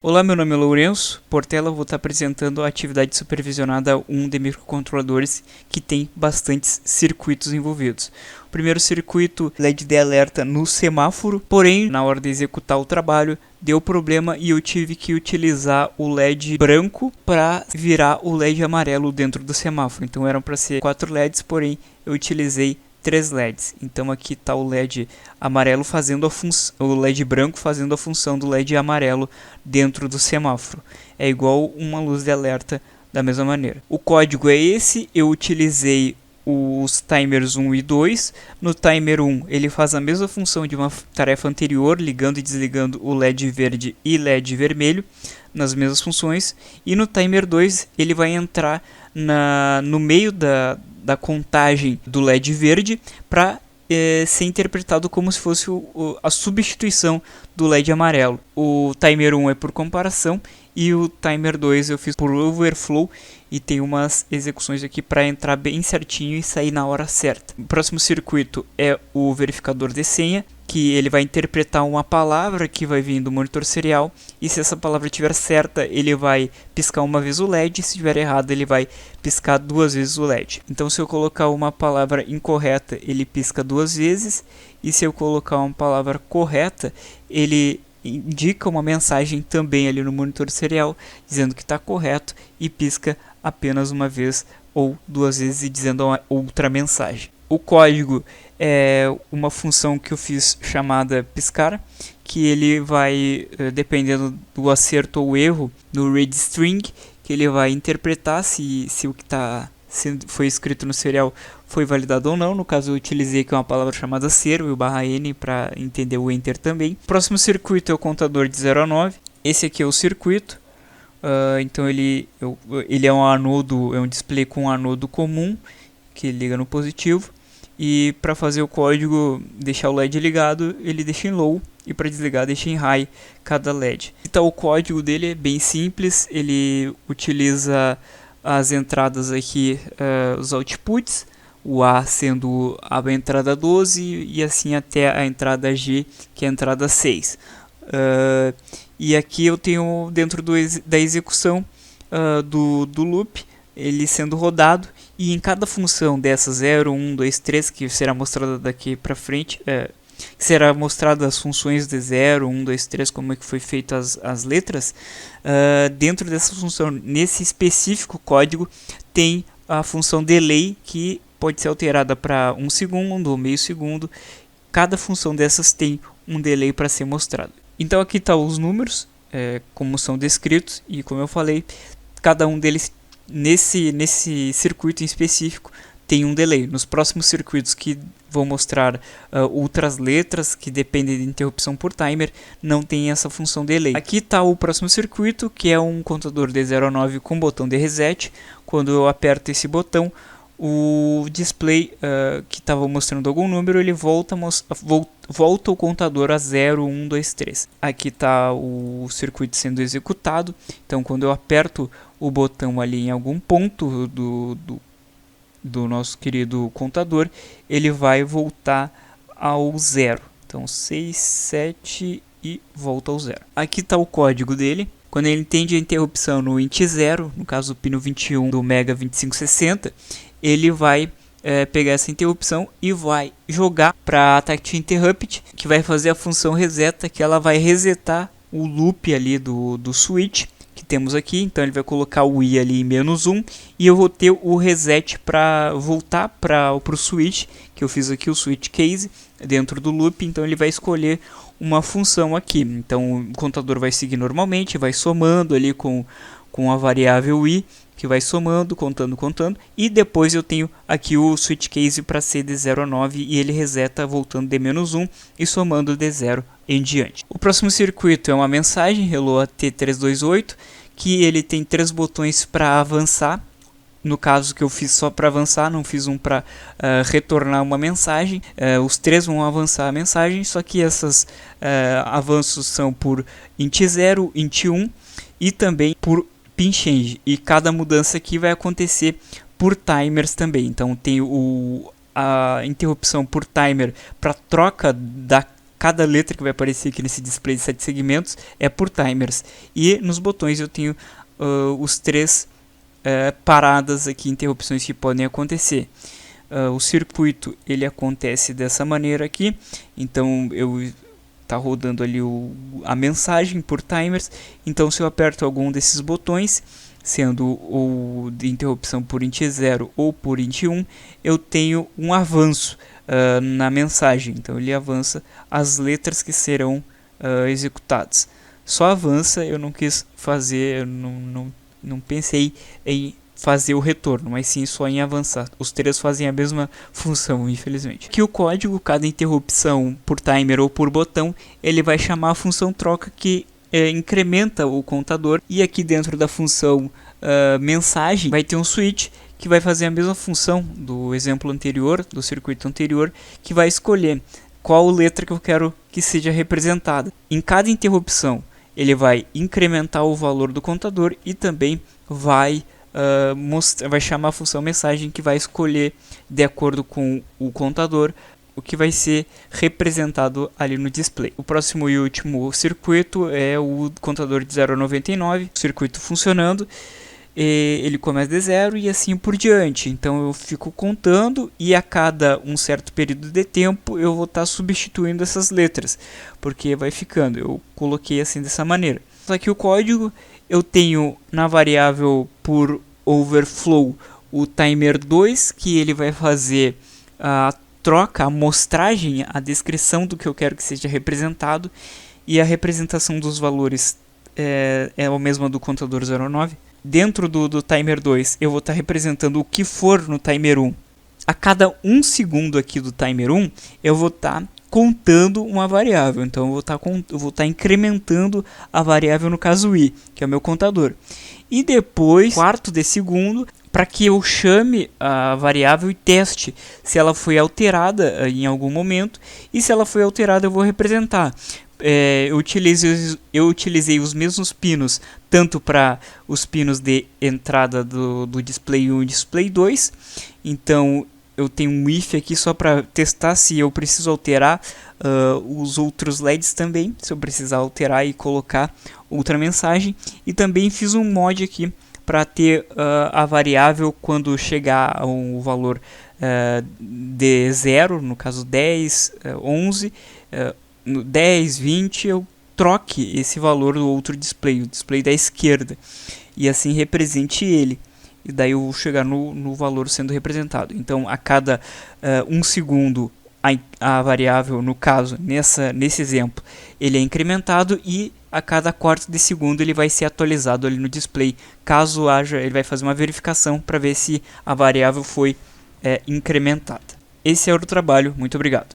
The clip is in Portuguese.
Olá, meu nome é Lourenço. Por tela eu vou estar apresentando a atividade supervisionada 1 de microcontroladores que tem bastantes circuitos envolvidos. O primeiro circuito, LED de alerta no semáforo, porém na hora de executar o trabalho deu problema e eu tive que utilizar o LED branco para virar o LED amarelo dentro do semáforo. Então eram para ser 4 LEDs, porém eu utilizei 3 LEDs. Então aqui está o LED amarelo fazendo a função, o LED branco fazendo a função do LED amarelo dentro do semáforo. É igual uma luz de alerta da mesma maneira. O código é esse, eu utilizei os timers 1 e 2. No timer 1 ele faz a mesma função de uma tarefa anterior, ligando e desligando o LED verde e LED vermelho nas mesmas funções. E no timer 2 ele vai entrar no meio da contagem do LED verde para ser interpretado como se fosse a substituição do LED amarelo. O timer 1 é por comparação e o timer 2 eu fiz por overflow e tem umas execuções aqui para entrar bem certinho e sair na hora certa. O próximo circuito é o verificador de senha, que ele vai interpretar uma palavra que vai vir do monitor serial e se essa palavra estiver certa ele vai piscar uma vez o LED, e se estiver errado ele vai piscar 2 vezes o LED. Então se eu colocar uma palavra incorreta ele pisca 2 vezes e se eu colocar uma palavra correta ele indica uma mensagem também ali no monitor serial dizendo que está correto e pisca apenas uma vez ou 2 vezes e dizendo uma outra mensagem. O código é uma função que eu fiz chamada piscar, que ele vai, dependendo do acerto ou erro no read string, que ele vai interpretar se o que foi escrito no serial foi validado ou não. No caso eu utilizei aqui uma palavra chamada ser, o /n, para entender o enter também. O próximo circuito é o contador de 0 a 9. Esse aqui é o circuito. Então ele é um anodo, é um display com um anodo comum que liga no positivo. E para fazer o código, deixar o LED ligado, ele deixa em low, e para desligar deixa em high cada LED. Então o código dele é bem simples, ele utiliza as entradas aqui, os outputs, o A sendo a entrada 12 e assim até a entrada G, que é a entrada 6. E aqui eu tenho dentro da execução do loop, ele sendo rodado, e em cada função dessa 0, 1, 2, 3, que será mostrada daqui para frente, será mostrada as funções de 0, 1, 2, 3, como é que foi feito as letras, dentro dessa função, nesse específico código, tem a função delay, que pode ser alterada para 1 segundo ou meio segundo. Cada função dessas tem um delay para ser mostrado. Então aqui estão os números, como são descritos, e como eu falei, cada um deles nesse circuito em específico tem um delay. Nos próximos circuitos que vou mostrar outras letras que dependem de interrupção por timer, não tem essa função delay. Aqui está o próximo circuito, que é um contador de 0 a 9 com botão de reset. Quando eu aperto esse botão, o display que estava mostrando algum número, ele volta o contador a 0, 1, 2, 3. Aqui está o circuito sendo executado. Então quando eu aperto o botão ali em algum ponto do nosso querido contador, ele vai voltar ao 0. Então 6, 7 e volta ao 0. Aqui está o código dele. Quando ele entende a interrupção no int 0, no caso o pino 21 do Mega 2560, ele vai pegar essa interrupção e vai jogar para attack to interrupt, que vai fazer a função reseta, que ela vai resetar o loop ali do switch que temos aqui. Então ele vai colocar o i ali em -1 e eu vou ter o reset para voltar para o switch, que eu fiz aqui o switch case dentro do loop. Então ele vai escolher uma função aqui. Então o contador vai seguir normalmente, vai somando ali com a variável i, que vai somando, contando, e depois eu tenho aqui o switch case para ser de 0 a 9 e ele reseta voltando de -1 e somando de 0 em diante. O próximo circuito é uma mensagem Hello AT328, que ele tem 3 botões para avançar. No caso que eu fiz só para avançar, não fiz um para retornar uma mensagem. Os 3 vão avançar a mensagem, só que esses avanços são por int 0, int 1 e também por pin change, e cada mudança aqui vai acontecer por timers também. Então tem a interrupção por timer para troca cada letra que vai aparecer aqui nesse display de 7 segmentos é por timers. E nos botões eu tenho os 3 paradas aqui, interrupções que podem acontecer. O circuito ele acontece dessa maneira aqui, então tá rodando ali a mensagem por timers. Então se eu aperto algum desses botões, sendo o de interrupção por int 0 ou por int 1, eu tenho um avanço na mensagem. Então ele avança as letras que serão executadas. Só avança, eu não quis fazer, não pensei em fazer o retorno, mas sim só em avançar. Os 3 fazem a mesma função, infelizmente. Aqui o código, cada interrupção por timer ou por botão, ele vai chamar a função troca, que incrementa o contador, e aqui dentro da função mensagem vai ter um switch que vai fazer a mesma função do exemplo anterior, do circuito anterior, que vai escolher qual letra que eu quero que seja representada. Em cada interrupção ele vai incrementar o valor do contador e também vai chamar a função mensagem, que vai escolher de acordo com o contador o que vai ser representado ali no display. O próximo e último circuito é o contador de 0 a 99, o circuito funcionando. Ele começa de 0 e assim por diante. Então eu fico contando, e a cada um certo período de tempo eu vou estar substituindo essas letras, porque vai ficando. Eu coloquei assim dessa maneira. Aqui o código, eu tenho na variável por overflow o timer 2, que ele vai fazer a troca, a amostragem, a descrição do que eu quero que seja representado, e a representação dos valores é a mesma do contador 09. Dentro do timer 2 eu vou estar representando o que for no timer 1. A cada 1 segundo aqui do timer 1 eu vou estar contando uma variável, então eu vou estar incrementando a variável, no caso i, que é o meu contador. E depois, quarto de segundo, para que eu chame a variável e teste se ela foi alterada em algum momento, e se ela foi alterada eu vou representar. Eu utilizei os mesmos pinos tanto para os pinos de entrada do display 1 e display 2, então eu tenho um if aqui só para testar se eu preciso alterar os outros LEDs também, se eu precisar alterar e colocar outra mensagem. E também fiz um mod aqui para ter a variável, quando chegar a um valor de 0, no caso 10, 11, 10, 20, eu troque esse valor do outro display, o display da esquerda, e assim represente ele. E daí eu vou chegar no valor sendo representado. Então a cada 1 segundo a variável, no caso, nesse exemplo, ele é incrementado, e a cada quarto de segundo ele vai ser atualizado ali no display. Caso haja, ele vai fazer uma verificação para ver se a variável foi incrementada. Esse é o trabalho. Muito obrigado.